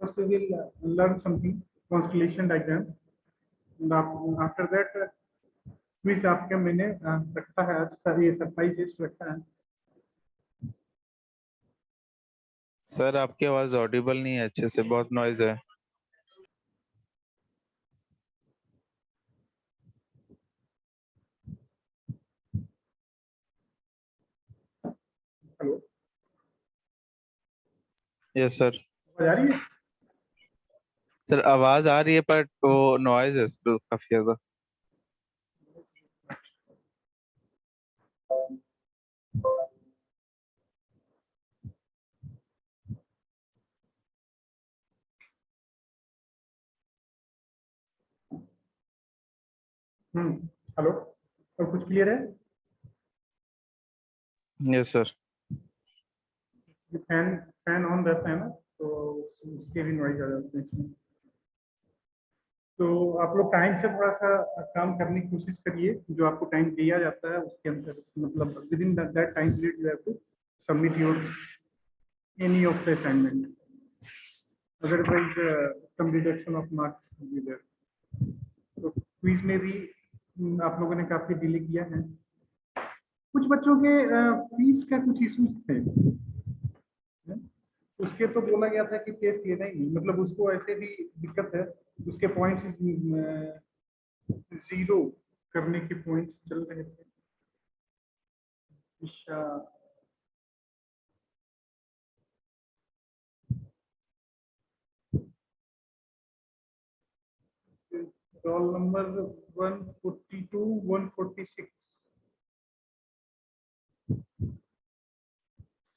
First we will learn something, constellation diagram, and after that quiz आपके मैंने रखा है आज, सर ये सरप्राइज रखा है। सर आपकी आवाज ऑडिबल नहीं है अच्छे से, बहुत नॉइज है। Hello, yes sir. आवाज आ रही है? सर आवाज आ रही है पर वो नॉइज है इस पे काफी ज्यादा। हेलो, और कुछ क्लियर है? Yes sir. Fan fan on रहता है ना, तो उसके भी नॉइज आ जाते हैं इसमें। तो आप लोग टाइम से थोड़ा सा काम करने की कोशिश करिए, जो आपको टाइम दिया जाता है उसके अंदर, मतलब within that time period you have to submit your any of the assignment, otherwise some reduction of marks will be there. तो क्विज में भी आप लोगों ने काफी डिले किया है। कुछ बच्चों के फीस का कुछ इश्यूज थे, उसके तो बोला गया था कि टेस्ट लेना ही नहीं, मतलब उसको ऐसे भी दिक्कत है, उसके पॉइंट्स जीरो करने के पॉइंट्स चल रहे थे। Isha, roll number 142 146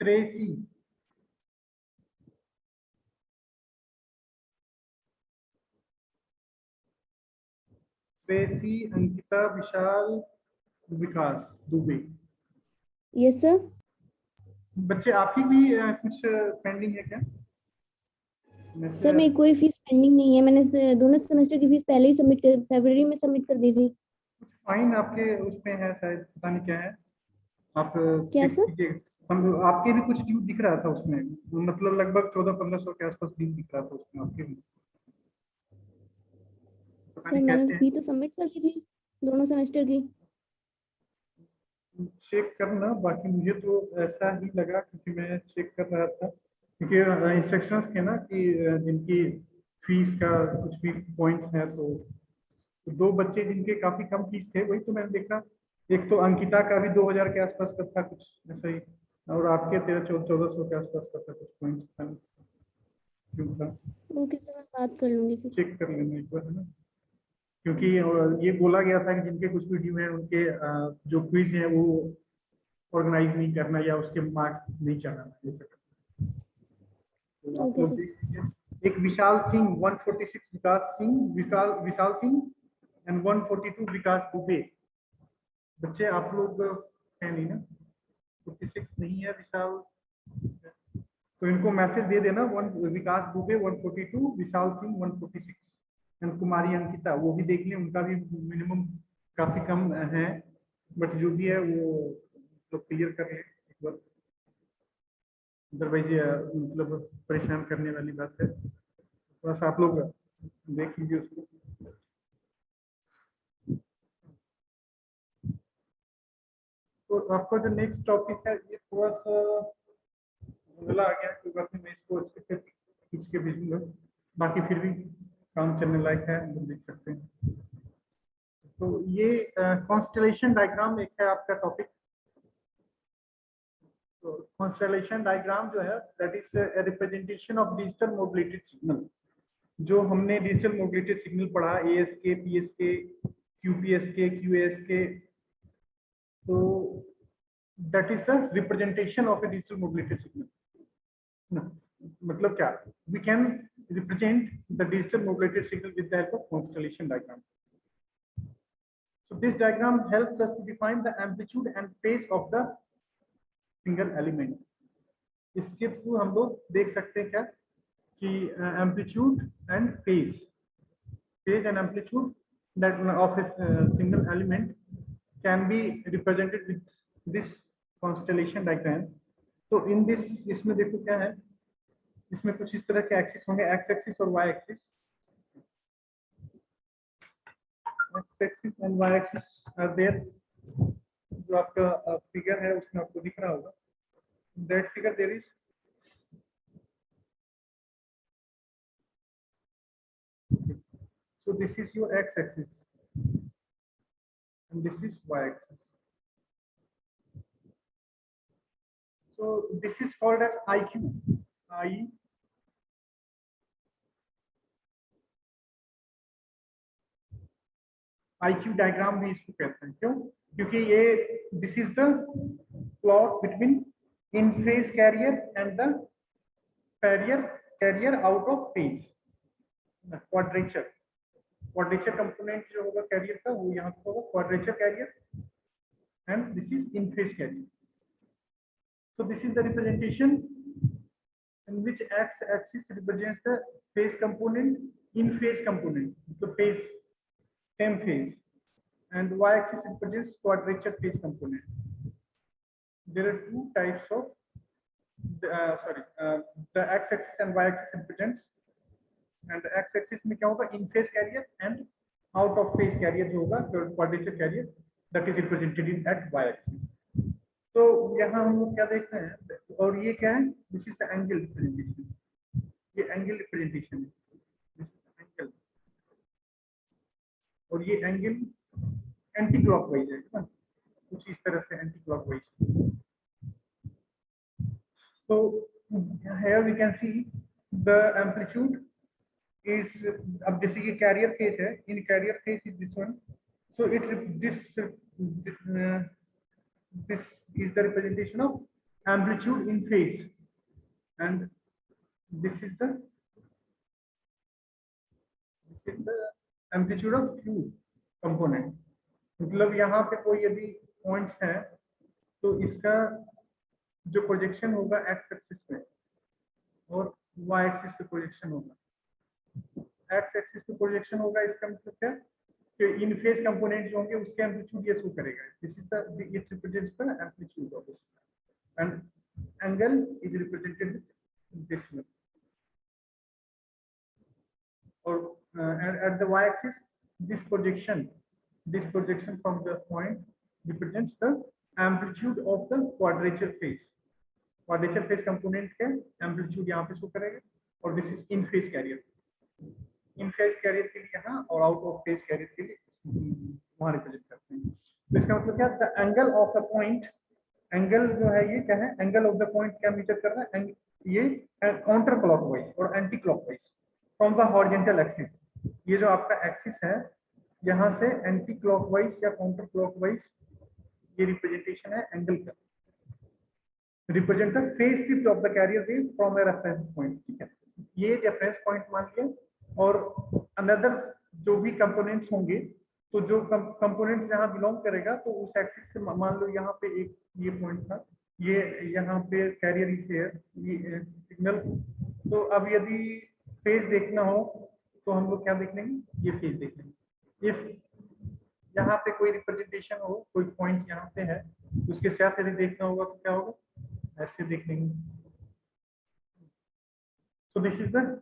Shreyasi, Shreyasi, Ankita, Vishal, Vikas Dubey. Yes sir. बच्चे आपकी भी कुछ पेंडिंग है क्या? सर मेरी कोई फीस पेंडिंग नहीं है, मैंने दोनों सेमेस्टर की फीस पहले ही सबमिट कर, फरवरी में सबमिट कर दी थी। कुछ फाइन आपके उसमें है शायद, पता नहीं क्या है, आप क्या चेक सर? कीजिए। हम आपके भी कुछ ड्यू दिख रहा था उसमें, मतलब लगभग 1400-1500 के आसपास ड्यू दिख रहा था उसमें आपके भी, पता सर नहीं मैंने कैसे। फी तो सबमिट कर दी थी दोनों सेमेस्टर की। चेक करना, बाकी मुझे तो ऐसा ही लगा क्योंकि मैं चेक कर रहा था, क्योंकि इंस्ट्रक्शंस थे ना कि जिनकी फीस का कुछ भी पॉइंट्स है, तो दो बच्चे जिनके काफी कम फीस थे वही तो मैंने देखा। एक तो अंकिता का भी 2000 के आसपास का था कुछ ऐसा ही, और आपके 1300-1400 के आसपास का था कुछ पॉइंट्स था, क्यों था ओके सर, मैं बात कर लूंगी फिर। चेक कर लेना एक बार, है ना? क्योंकि ये बोला गया था कि जिनके कुछ भी ड्यू है उनके जो क्विज है वो ऑर्गेनाइज नहीं करना या उसके मार्क्स नहीं चढ़ाना, ये सब। तो आप ओके लोग सर। देख लीजिए, एक विशाल सिंह 146, विकास सिंह, विशाल विशाल सिंह एंड 142 विकास दुबे। बच्चे आप लोग है नहीं ना, 46 नहीं है विशाल, तो इनको मैसेज दे देना, विकास दुबे 142, विशाल सिंह 146 एंड कुमारी अंकिता, वो भी देख लें, उनका भी मिनिमम काफी कम है, बट जो भी है वो तो क्लियर कर लें एक बार, अदरवाइज मतलब परेशान करने वाली बात है। थोड़ा सा आप लोग देख लीजिए उसको। तो आपका जो नेक्स्ट टॉपिक है ये थोड़ा सा धुंधला आ गया, कोई बात नहीं, मैं इसको अच्छे से खींच के भेजूंगा, बाकी फिर भी काम चलने लायक है, हम लोग देख सकते हैं। तो ये कॉन्स्टेलेशन डायग्राम एक है आपका टॉपिक। तो कॉन्स्टेलेशन डायग्राम जो है that is a representation of digital mobility signal. जो हमने डिजिटल मोबिलिटी सिग्नल पढ़ा, ASK, PSK, QPSK, QASK, तो that is the representation of a digital mobility signal. मतलब क्या, we can represent the digital mobility signal with the help of constellation diagram. So this diagram helps us to define the amplitude and phase of the single element. इसके through हम लोग देख सकते हैं क्या कि amplitude and phase and amplitude that of a single element can be represented with this constellation diagram. तो in this, इसमें देखो क्या है इसमें कुछ इस तरह के एक्सिस होंगे, एक्स एक्सिस और Y axis. X axis and Y axis are there. जो आपका फिगर है उसमें आपको दिख रहा होगा, that figure there is so this is your x axis and this is y axis. So this is called as IQ. IQ diagram भी इसको कहते हैं। क्यों? क्योंकि ये this is the plot between in phase carrier and the carrier out of phase. Quadrature component जो होगा carrier का वो यहाँ पे होगा quadrature carrier and this is in phase carrier. So this is the representation in which x axis represents the phase component, in phase component, the phase, same phase, and y axis represents quadrature phase component. There are two types of the x axis and y axis represents, and the x axis में क्या होगा, in phase carrier and out of phase carrier जो होगा quadrature carrier, that is represented in at y axis. तो यहाँ हम लोग क्या देखते हैं, और ये क्या है, this is the angle representation, ये एंगल रिप्रेजेंटेशन है, एंगल, और ये एंगल एंटी क्लॉकवाइज है ना, कुछ इस तरह से anti clockwise. So here we can see the amplitude is, अब जैसे ये कैरियर फेज है, in carrier phase is this one, so this is the representation of amplitude in phase and this is the amplitude of Q component। मतलब यहाँ पे कोई यदि points हैं तो इसका जो प्रोजेक्शन होगा एक्स एक्सिस पे और वाई एक्सिस पे प्रोजेक्शन होगा। एक्स एक्सिस पे प्रोजेक्शन होगा, इसका मतलब क्या, इन फेज कंपोनेंट जो होंगे उसके एम्पलीट्यूड ये शो करेगा। This is the it represents the amplitude of this and angle is represented this way, और at the y axis this projection from the point represents the amplitude of the quadrature phase component के amplitude यहाँ पे show करेगा, और this is in phase carrier, in phase carrier के लिए यहाँ और आउट ऑफ फेज कैरियर के लिए वहां रिप्रेजेंट करते हैं। तो इसका मतलब क्या, the angle of the point, angle जो है ये क्या है, एंगल ऑफ द पॉइंट क्या मीजर कर रहा है, ये काउंटर क्लॉकवाइज और anti clockwise from the horizontal axis. ये जो आपका एक्सिस है यहाँ से एंटी क्लॉकवाइज या काउंटर क्लॉकवाइज ये रिप्रेजेंटेशन है एंगल का, represent the phase shift of the carrier wave from a reference point. ठीक है, ये रेफरेंस पॉइंट मान लिया, और अनदर जो भी कंपोनेंट्स होंगे, तो जो कंपोनेंट्स यहाँ बिलोंग करेगा तो उस एक्सिस से मान लो यहाँ पे एक ये पॉइंट था, ये यहाँ पे कैरियर इसे है ये सिग्नल। तो अब यदि फेज देखना हो तो हम लोग क्या देख लेंगे, ये फेज देख लेंगे। इफ यहाँ पे कोई रिप्रेजेंटेशन हो, कोई पॉइंट यहाँ पे है, उसके साथ यदि देखना होगा तो क्या होगा, ऐसे देख लेंगे। So this is the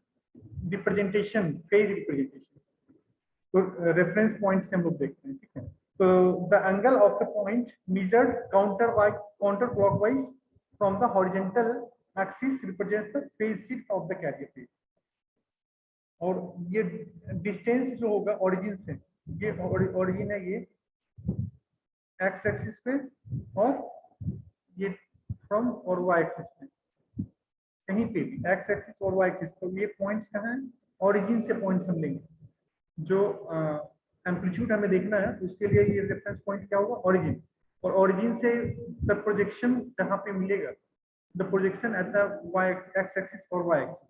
representation, phase representation. तो रेफरेंस पॉइंट से हम लोग देखते हैं। ठीक है, तो the angle of the point measured counter clockwise from the horizontal axis represents the phase shift of the carrier phase. और ये डिस्टेंस जो होगा ओरिजिन से, ये ओरिजिन है ये एक्स एक्सिस पे, और ये फ्रॉम और वाई एक्सिस पे, कहीं पे भी एक्स एक्सिस और वाई एक्सिस। तो ये पॉइंट्स कहाँ हैं, ओरिजिन से पॉइंट्स हम लेंगे। जो एम्पलीट्यूड हमें देखना है उसके लिए ये रेफरेंस पॉइंट क्या होगा, ओरिजिन, और ओरिजिन से द प्रोजेक्शन जहाँ पे मिलेगा, the projection at the Y X axis और Y axis.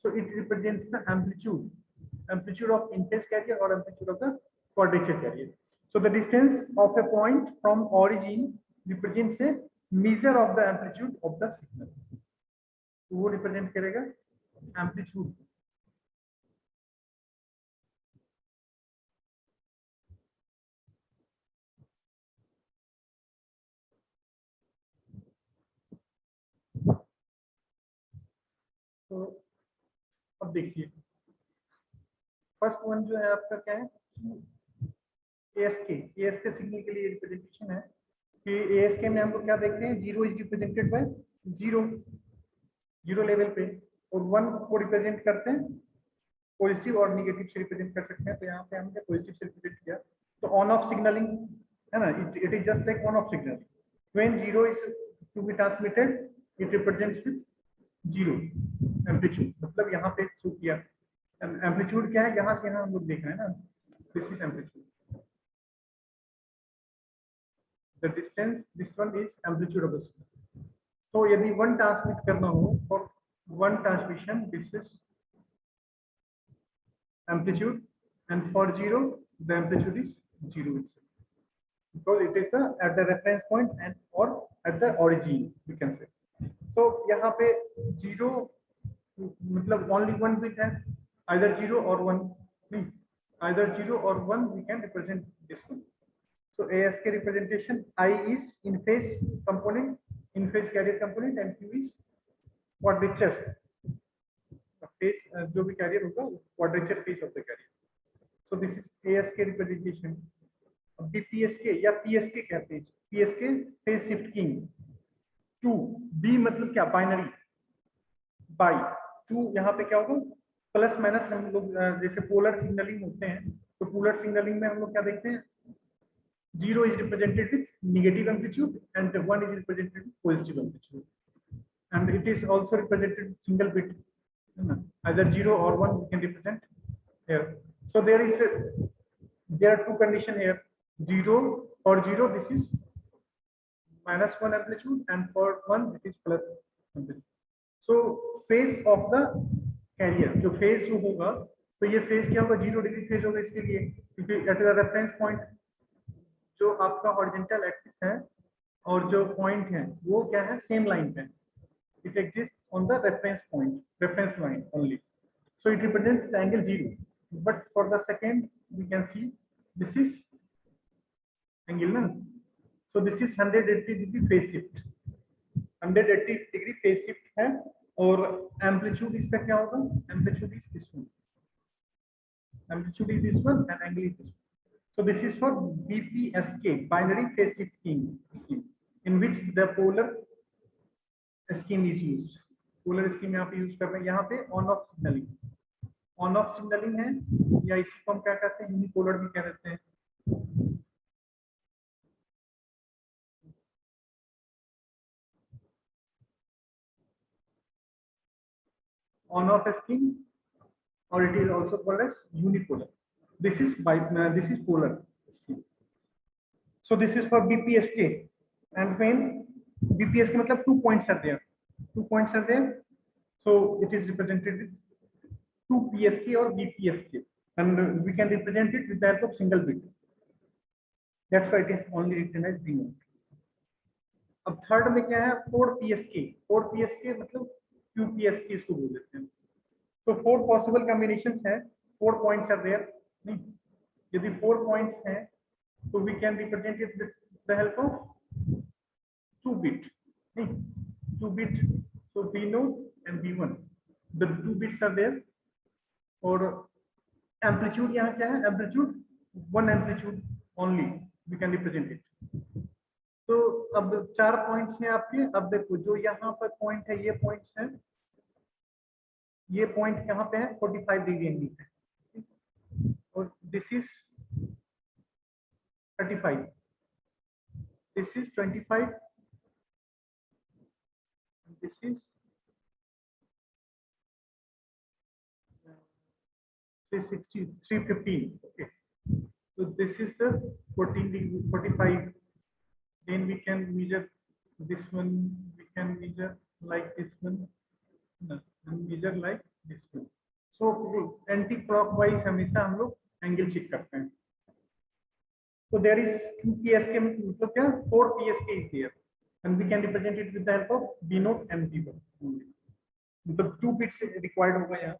So it represents the amplitude of in-phase carrier or amplitude of the quadrature carrier. So the distance of a point from origin represents a measure of the amplitude of the signal. तो वो represent करेगा amplitude। तो देखिए first one जो है आपका क्या है, ASK सिग्नल के लिए रिप्रेजेंटेशन है कि ASK में हम लोग क्या देखते हैं, 0 इज रिप्रेजेंटेड बाय 0 लेवल पे, और 1 को रिप्रेजेंट करते हैं पॉजिटिव और निगेटिव से रिप्रेजेंट कर सकते हैं। तो यहाँ पे हमने पॉजिटिव से रिप्रेजेंट किया, तो ऑन ऑफ सिग्नलिंग है ना, it is just like on off signal. When 0 is to be transmitted it represents with 0 amplitude, मतलब यहाँ पे शो किया एम्पलीट्यूड क्या है, यहाँ से यहाँ हम लोग देख रहे हैं ना, this is amplitude, the distance this one is amplitude of the signal. तो यदि 1 ट्रांसमिट करना हो for 1 transmission this is amplitude, and for 0 the amplitude is 0 itself, because it is the at the reference point and or at the origin we can say. So यहाँ पे 0 मतलब only one bit है, either 0 or 1, नहीं, either 0 or 1 we can represent this one. So ASK representation, I is in phase component, in phase carrier component, and Q is quadrature phase, जो भी carrier होगा quadrature phase of the carrier. So this is ASK representation. अब BPSK या PSK कहते हैं, PSK phase shift keying 2, B मतलब क्या, binary by 2, यहाँ पे क्या होगा प्लस माइनस, हम लोग जैसे पोलर सिग्नलिंग होते हैं तो पोलर सिग्नलिंग में हम लोग क्या देखते हैं, 0 is represented with negative amplitude and 1 is represented with positive amplitude, and it is also represented with single bit, either 0 or 1 we can represent here. So there are two conditions here, 0 for 0 this is -1 amplitude, and for 1 it is plus amplitude. So phase of the carrier, जो phase जो होगा, तो ये phase क्या होगा, 0 degree phase होगा इसके लिए, क्योंकि at the reference point जो आपका हॉरिजॉन्टल एक्सिस है और जो पॉइंट है वो क्या है, सेम लाइन पे, it exists on the reference point, reference line only, so it represents the angle 0. But for the second we can see this is angle na, so this is 180 degree phase shift, 180 degree phase shift है, और amplitude इसका क्या होगा, amplitude is this one, amplitude is this one and angle is this one. So this is for BPSK, binary phase shift scheme, in which the polar scheme is used. Polar scheme यहाँ पे use कर रहे हैं, यहाँ पे on off signalling, on off signalling है, या इसी को हम क्या कहते हैं, यूनिपोलर भी कह देते हैं. On off scheme, or it is also called as unipolar. This is polar scheme. So this is for BPSK, and when BPSK मतलब 2 points are there, 2 points are there, so it is represented with 2 PSK or BPSK, and we can represent it with the help of single bit. That's why it is only written as B0. अब third में क्या है, 4 PSK मतलब QPSK इसको बोल देते हैं. तो 4 पॉसिबल कॉम्बिनेशंस हैं, 4 पॉइंट्स आर देयर, नहीं, यदि 4 पॉइंट्स हैं तो we can represent it with the help of 2 bit, नहीं, 2 bit, so B0 and B1, the 2 bits are there, और एम्पलीट्यूड यहाँ क्या है, amplitude 1 amplitude only we can represent it. तो अब 4 पॉइंट्स हैं आपके. अब देखो जो यहाँ पर पॉइंट है, ये पॉइंट्स हैं, ये पॉइंट यहाँ पे है 45 डिग्री एंगल पे, और this is 35, this is 25, this is 360, 315. Okay, so this is the 14 degree, 45. Then we can measure this one, we can measure like this one, and measure like this one. So anti-clockwise हमेशा हम लोग angle check करते हैं. So there is 2 PSK, मतलब क्या, 4 PSK is there, and we can represent it with the help of B0 and B1 only. मतलब 2 bits required होगा यहाँ.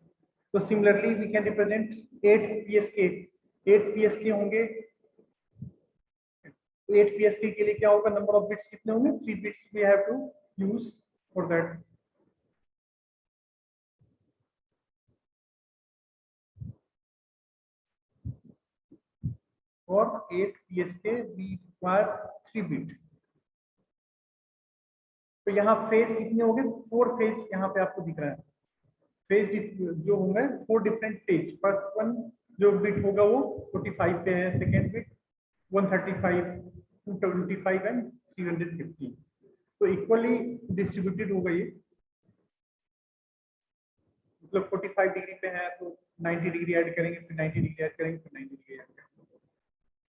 So similarly we can represent 8 PSK. 8 PSK होंगे, 8 PSK के लिए क्या होगा, नंबर ऑफ बिट्स कितने होंगे, 3 bits we have to use for that. For 8 PSK we require 3 bit. तो यहाँ फेज कितने हो गए? 4 फेज यहाँ पे आपको दिख रहा है। फेज जो होंगे 4 डिफरेंट फेज। फर्स्ट वन जो बिट होगा वो 45 पे है, सेकेंड बिट 135, 225 एंड 315। तो इक्वली डिस्ट्रीब्यूटेड होगा ये, मतलब 45 डिग्री पे है तो 90 डिग्री ऐड करेंगे, फिर 90 डिग्री ऐड करेंगे, फिर 90 डिग्री ऐड करेंगे,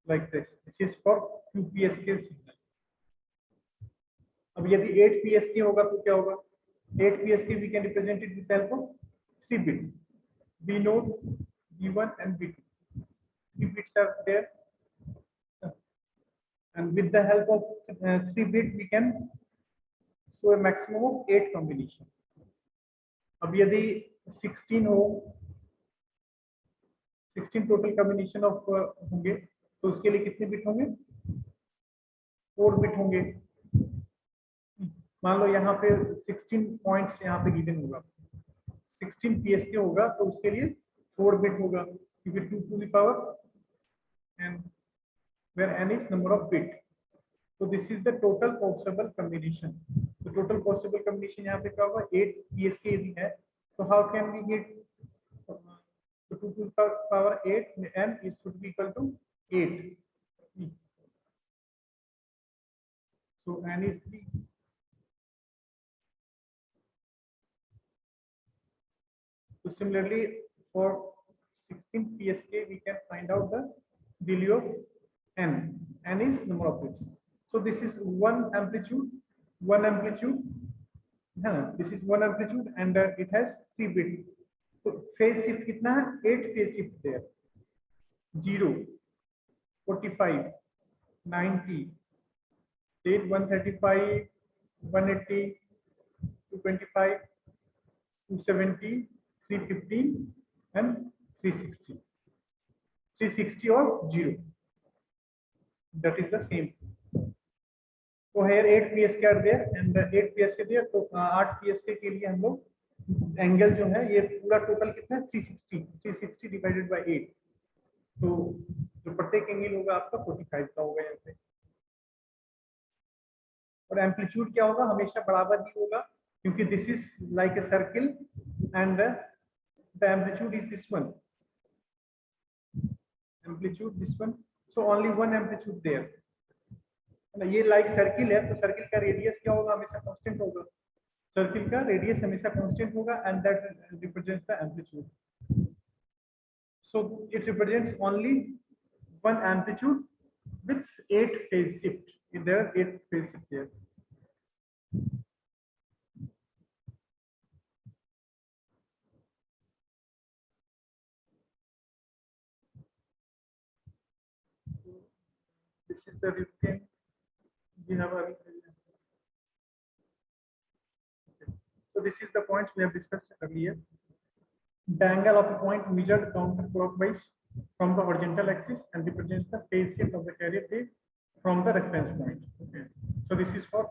like this. This is for QPSK signal. अब यदि 8 PSK होगा तो क्या होगा? 8 PSK we can represent it with help of 3 bits, B0, B1 and B2. 3 bits are there, and with the help of 3 bits we can show a maximum of 8 combination. अब यदि 16 हो, 16 total combination of होंगे तो उसके लिए कितने bit होंगे? 4 bit होंगे। मान लो यहाँ पे 16 पॉइंट्स यहाँ पे गिवन होगा, 16 PSK होगा तो उसके लिए 4 बिट होगा, क्योंकि 2 to the power n, where n is number of bit. So this is the total possible combination. तो total possible combination यहाँ पे क्या होगा? 8 PSK यदि है तो how can we get 2 to the power 8, n is should be equal to 8. So n is 3. So similarly, for 16 PSK, we can find out the value of n. N is number of bits. So this is one amplitude. This is one amplitude, and it has 3 bits. So phase shift कितना है? 8 phase shift there. 0, 45, 90, 8, 135, 180, 225, 270, 315 and 360. 360 or 0. That is the same. So here 8 PSK are there and 8 PSK there. तो 8 PSK के लिए हम लोग angle जो है ये पूरा टोटल कितना है? 360 डिवाइडेड बाय 8। तो जो प्रत्येक एंगल होगा आपका 45 का होगा यहाँ पे। और एम्पलीट्यूड क्या होगा? हमेशा बराबर ही होगा, क्योंकि this is like a circle and the amplitude is this one, amplitude this one, so only one amplitude there. ये लाइक सर्किल है तो सर्किल का रेडियस क्या होगा? हमेशा कांस्टेंट होगा। सर्किल का रेडियस हमेशा कांस्टेंट होगा and that represents the amplitude. So it represents only one amplitude with 8 phase shift. There are 8 phase shift there. This is the routine we have. So this is the points we have discussed earlier. The angle of a point measured counterclockwise from the horizontal axis and represents the phase shift of the carrier phase from the reference point. Okay. So this is for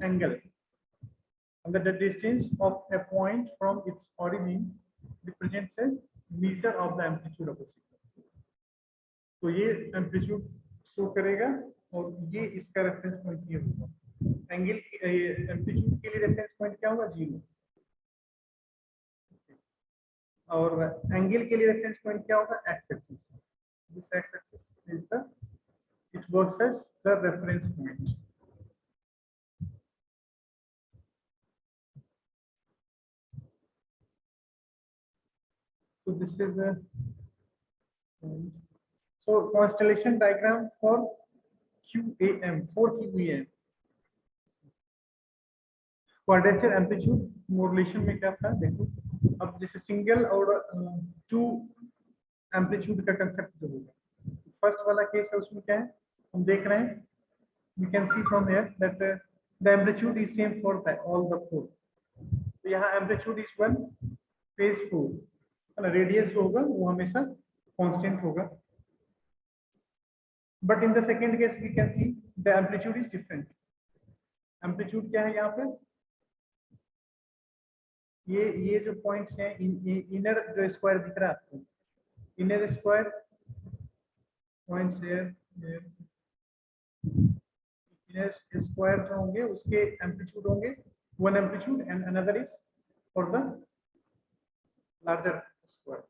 angle. And the distance of a point from its origin represents a measure of the amplitude of the signal. तो ये amplitude show करेगा और ये इसका reference point ये होगा। Angle amplitude के लिए रेफरेंस पॉइंट क्या होगा? 0। और एंगल के लिए रेफरेंस पॉइंट क्या होगा? X axis. This X axis is the it works as the reference point. So this is the so constellation diagram for QAM, for QAM. Quadrature amplitude modulation में क्या था देखो। अब जैसे सिंगल और 2 एम्पलीट्यूड का कंसेप्ट जो होगा, फर्स्ट वाला केस है उसमें क्या है हम देख रहे हैं, we can see from here that the amplitude is same for all the 4। तो यहाँ एम्पलीट्यूड इज 1, फेज 4, रेडियस जो होगा वो हमेशा कांस्टेंट होगा। But in the second case we can see the amplitude is different. Amplitude क्या है यहाँ पे? ये जो पॉइंट्स हैं इनर जो स्क्वायर दिख रहा है आपको, इनर स्क्वायर पॉइंट्स स्क्वायर जो होंगे उसके एम्पलीट्यूड होंगे, one amplitude and another is for the larger square.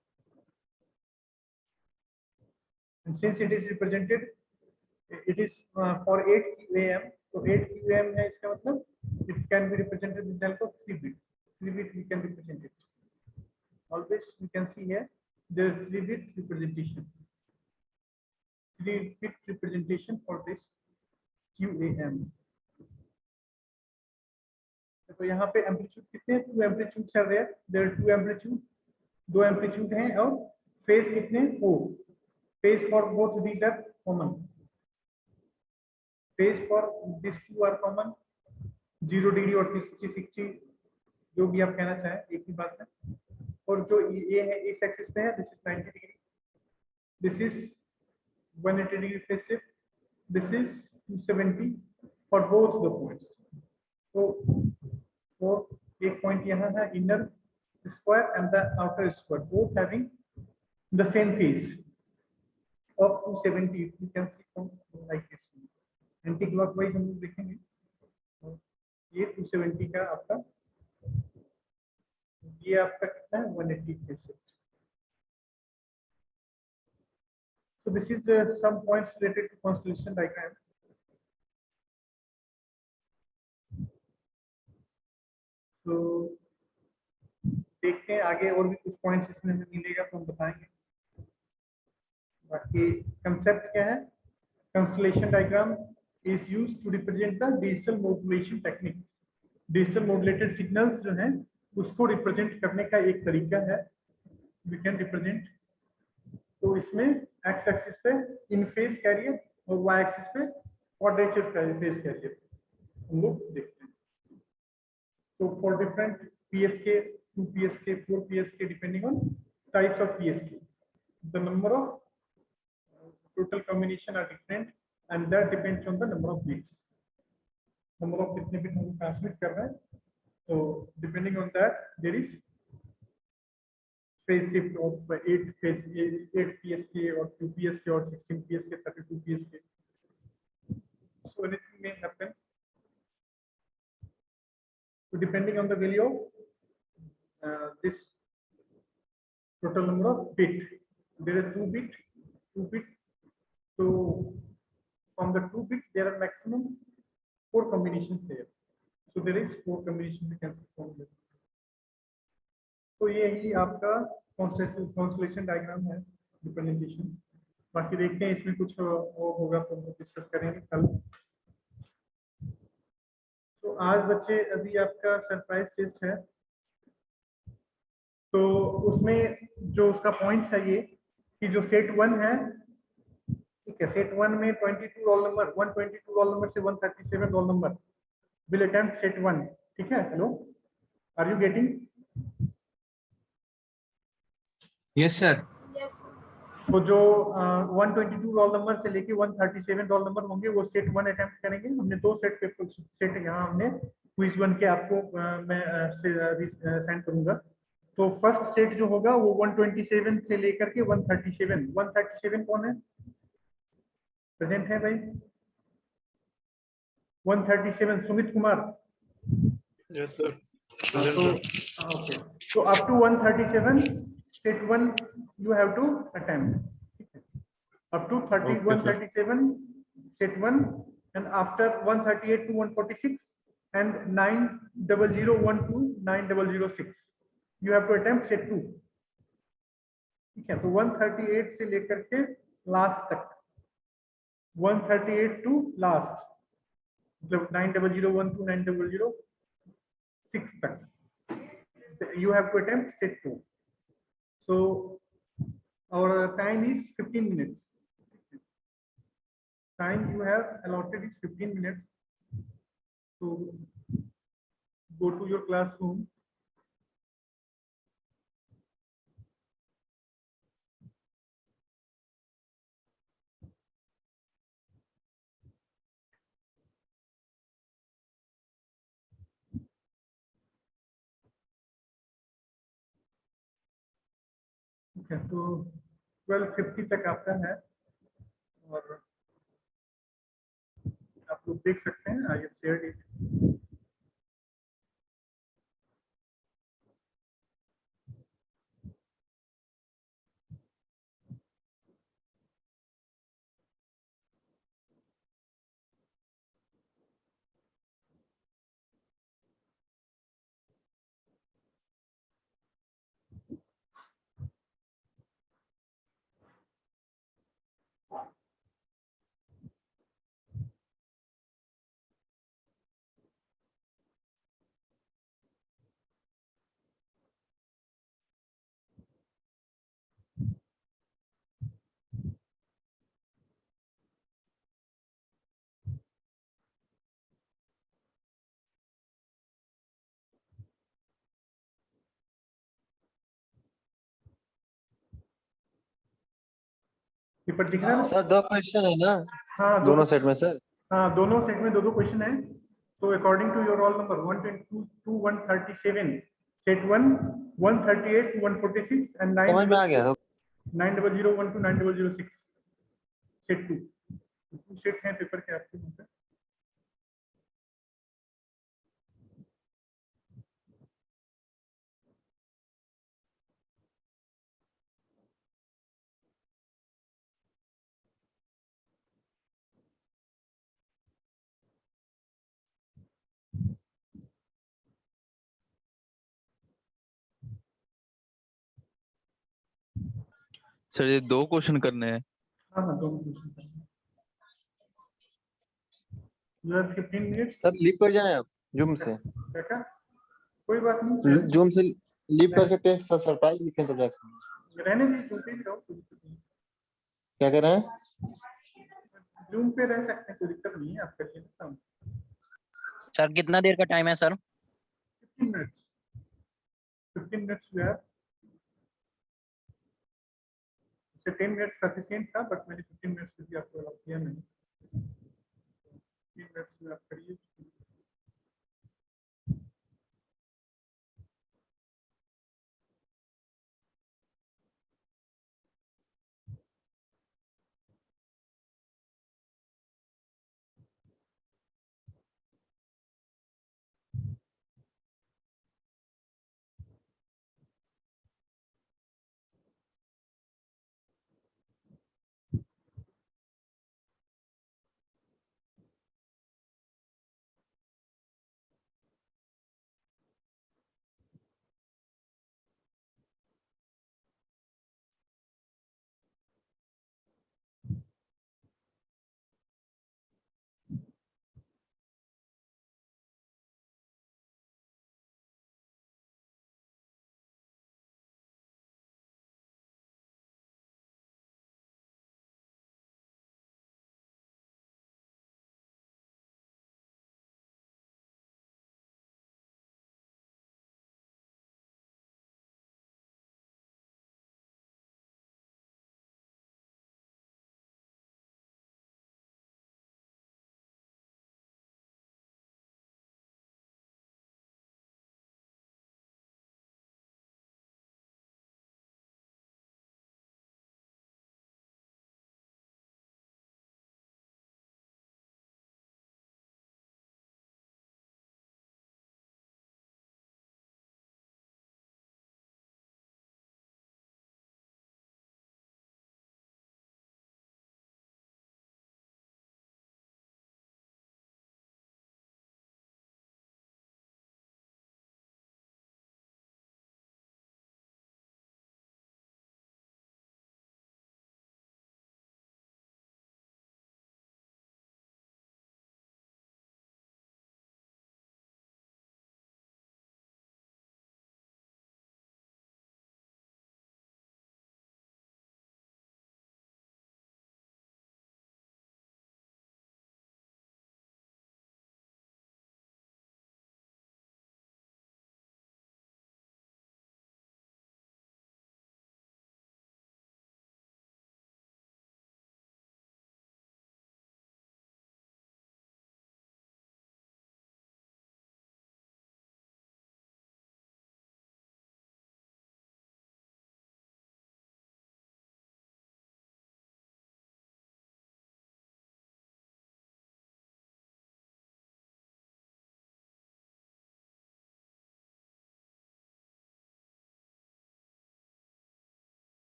And since it is represented, it is for 8 QAM, so 8 QAM है इसका मतलब it can be represented with the help of 3 bit. 3 bit we can represent it. Always we can see here there is 3 bit representation. 3 bit representation for this QAM. तो यहाँ पे amplitude कितने, 2 amplitude चल रहे हैं, देयर आर 2 एम्पलीट्यूड, 2 एम्पलीट्यूड हैं, और phase कितने, 4 phase for both these are common, phase for this 2 are common, 0 degree और 360, जो भी आप कहना चाहें एक ही बात है। और जो ये है इस एक्सिस पे है, this is 90 degree, this is 180 degree phase shift, this is 270 for both the points. तो एक पॉइंट यहाँ है inner square and the outer square, both having the same phase of 270, you can see from like this, anti clockwise हम लोग देखेंगे। ये 270 का आपका, ये आपका कितना है 180 phase shift. So this is some points related to constellation diagram. तो देखते हैं आगे और भी कुछ पॉइंट्स इसमें हमें मिलेगा तो हम बताएंगे। बाकी कंसेप्ट क्या है, constellation diagram is used to represent the digital modulation techniques. Digital modulated signals जो हैं उसको रिप्रेजेंट करने का एक तरीका है, वी कैन रिप्रेजेंट। तो इसमें एक्स एक्सिस पे इन फेज कैरियर और वाई एक्सिस पे क्वाड्रेचर फेज कैरियर हम लोग देखते हैं। So for different PSK, 2 PSK, 4 PSK, depending on types of PSK, the number of total combination are different, and that depends on the number of bits. Number of कितने bit हम transmit कर रहे हैं, so depending on that there is phase shift of 8 PSK or 2 PSK or 16 PSK, 32 PSK. So anything may happen. So depending on the value of this total number of bit, there are 2 bit. So from the 2 bit there are maximum 4 combinations there. So there is 4 combinations we can perform there. तो ये ही आपका constellation diagram है, representation. बाकी देखते हैं इसमें कुछ और होगा तो हम डिस्कस करेंगे कल। तो आज बच्चे अभी आपका सरप्राइज टेस्ट है, तो उसमें जो उसका पॉइंट है ये कि जो सेट 1 है, ठीक है, सेट 1 में 22 रोल नंबर, 122 रोल नंबर से 137 roll number will attempt set 1, ठीक है। Hello, are you getting? Yes sir. तो जो 122 रोल नंबर से लेके 137 रोल नंबर होंगे वो सेट 1 अटेम्प्ट करेंगे। हमने 2 सेट पेपर सेट यहाँ हमने क्विज 1 के आपको मैं सेंड करूंगा। तो फर्स्ट सेट जो होगा वो 127 से लेकर के 137 कौन है, प्रेजेंट है भाई? 137 Sumit Kumar. Yes sir. Okay, तो up to 137 set 1 you have to attempt, up to 137 set 1, and after 138 to 146 and 90012 to 9006 you have to attempt set 2, ठीक है। तो 138 से लेकर के लास्ट तक, 138 टू लास्ट, मतलब 9001 to 9006 तक you have to attempt set 2. So our time is 15 minutes. Time you have allotted is 15 minutes. So go to your classroom. तो 12:50 तक आपका है, और आप लोग देख सकते हैं, I have shared it. Paper दिख रहा है ना? सर 2 क्वेश्चन है ना हाँ, दोनों सेट में सर? हाँ, दोनों सेट में 2-2 क्वेश्चन है। तो according to your roll number 122 to 137, set 1 138 to 146 and समझ में आ गया? 9001 to 9006, सेट 2। 2 सेट हैं पेपर के आपके वहाँ पे। सर ये 2 क्वेश्चन करने हैं। हाँ हाँ, दोनों क्वेश्चन करना है। You have 15 minutes। Sir leave कर जाएं आप जूम से, बेटा कोई बात नहीं, जूम से लीव करके टेस्ट सरप्राइज लिखें तो जाकर। रहने दीजिए, जूम पे ही रहो, कोई दिक्कत नहीं। क्या कह रहे हैं? जूम पे रह सकते हैं, कोई दिक्कत नहीं है, आप करिए ना काम। सर कितना देर का टाइम है सर? 15 मिनट्स, 15 मिनट्स जो है, 10 मिनट्स सफिशिएंट था, बट मैंने 15 मिनट्स के लिए आपको अलॉट किया नहीं।